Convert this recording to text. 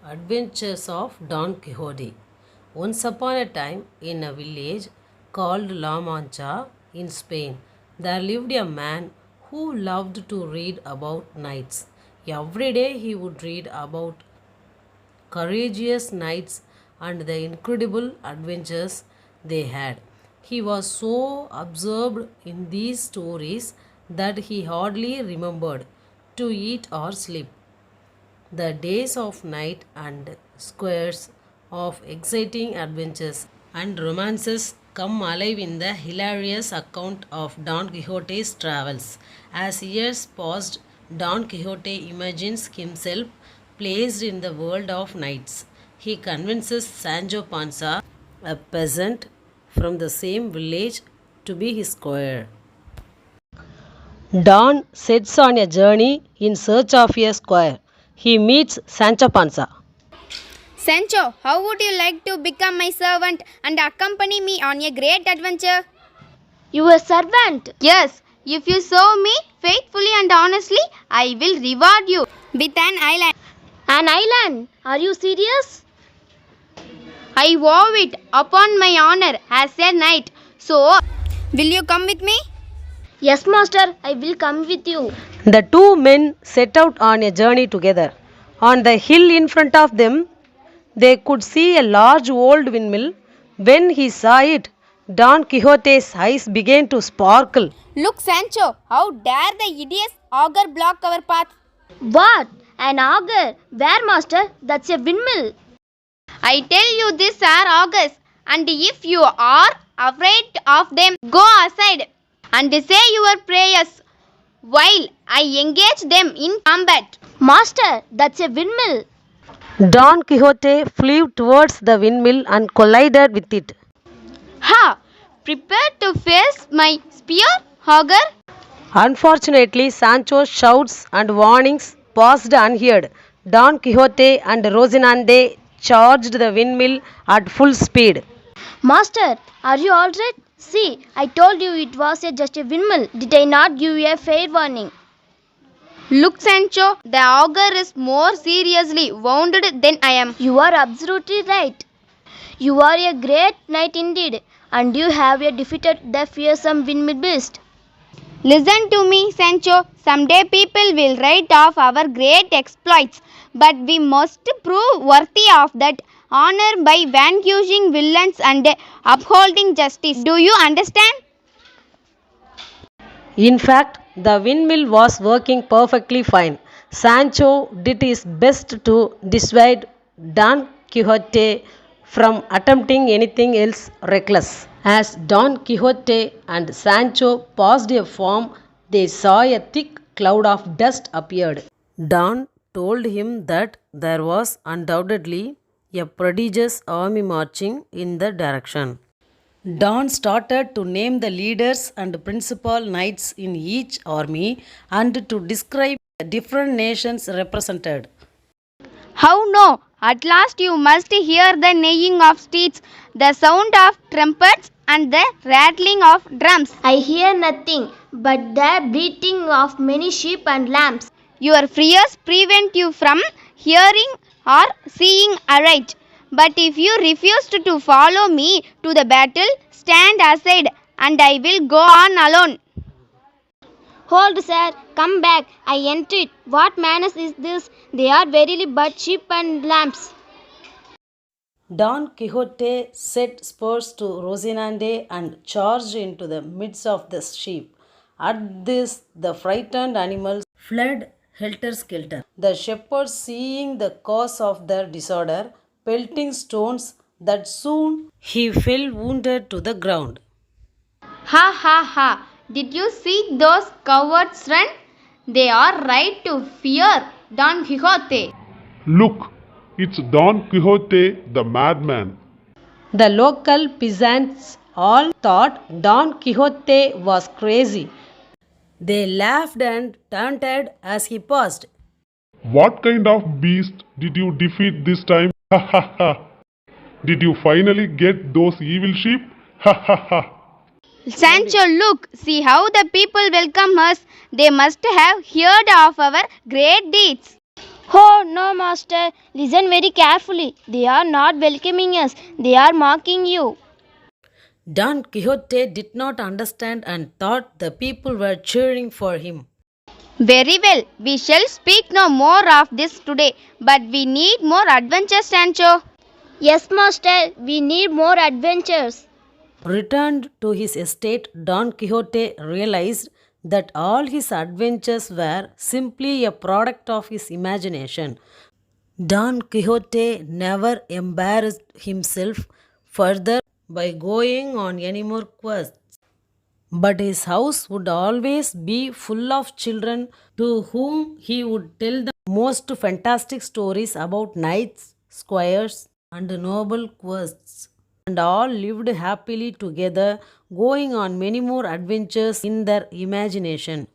Adventures of Don Quixote. Once upon a time, in a village called La Mancha in Spain, there lived a man who loved to read about knights. Every day he would read about courageous knights and the incredible adventures they had. He was so absorbed in these stories that he hardly remembered to eat or sleep. The days of night and squares of exciting adventures and romances come alive in the hilarious account of Don Quixote's travels. As years passed, Don Quixote imagines himself placed in the world of knights. He convinces Sancho Panza, a peasant from the same village, to be his squire. Don sets on a journey in search of a squire. He meets Sancho Panza. Sancho, how would you like to become my servant and accompany me on a great adventure? Your servant? Yes, if you serve me faithfully and honestly, I will reward you with an island. An island? Are you serious? I vow it upon my honor as a knight. So, will you come with me? Yes, master, I will come with you. The two men set out on a journey together. On the hill in front of them, they could see a large old windmill. When he saw it, Don Quixote's eyes began to sparkle. Look, Sancho, how dare the hideous ogre block our path? What? An auger? Where, master? That's a windmill. I tell you, these are augurs, and if you are afraid of them, go aside and say your prayers while I engage them in combat. Master, that's a windmill. Don Quixote flew towards the windmill and collided with it. Ha! Prepare to face my spear, augur? Unfortunately, Sancho's shouts and warnings passed unheard. Don Quixote and Rosinante charged the windmill at full speed. Master, are you alright? See, I told you it was just a windmill. Did I not give you a fair warning? Look, Sancho, the augur is more seriously wounded than I am. You are absolutely right. You are a great knight indeed, and you have defeated the fearsome windmill beast. Listen to me, Sancho. Someday people will write off our great exploits, but we must prove worthy of that honor by vanquishing villains and upholding justice. Do you understand? In fact, the windmill was working perfectly fine. Sancho did his best to dissuade Don Quixote from attempting anything else reckless. As Don Quixote and Sancho passed a farm, they saw a thick cloud of dust appeared. Don told him that there was undoubtedly a prodigious army marching in the direction. Don started to name the leaders and principal knights in each army and to describe the different nations represented. How no? At last you must hear the neighing of steeds, the sound of trumpets, and the rattling of drums. I hear nothing but the bleating of many sheep and lambs. Your fears prevent you from hearing or seeing aright. But if you refuse to follow me to the battle, stand aside and I will go on alone. Hold, sir, come back. I entreat. What manners is this? They are verily but sheep and lambs. Don Quixote set spurs to Rosinante and charged into the midst of the sheep. At this, the frightened animals fled helter skelter. The shepherds, seeing the cause of their disorder, pelting stones that soon he fell wounded to the ground. Ha ha ha! Did you see those cowards run? They are right to fear Don Quixote. Look, it's Don Quixote the madman. The local peasants all thought Don Quixote was crazy. They laughed and taunted as he passed. What kind of beast did you defeat this time? Ha ha ha. Did you finally get those evil sheep? Ha ha ha. Sancho, look, see how the people welcome us. They must have heard of our great deeds. Oh no, master. Listen very carefully. They are not welcoming us, they are mocking you. Don Quixote did not understand and thought the people were cheering for him. Very well, we shall speak no more of this today, but we need more adventures, Sancho. Yes, master, we need more adventures. Returned to his estate, Don Quixote realized that all his adventures were simply a product of his imagination. Don Quixote never embarrassed himself further by going on any more quests, but his house would always be full of children to whom he would tell the most fantastic stories about knights, squires, and noble quests. And all lived happily together, going on many more adventures in their imagination.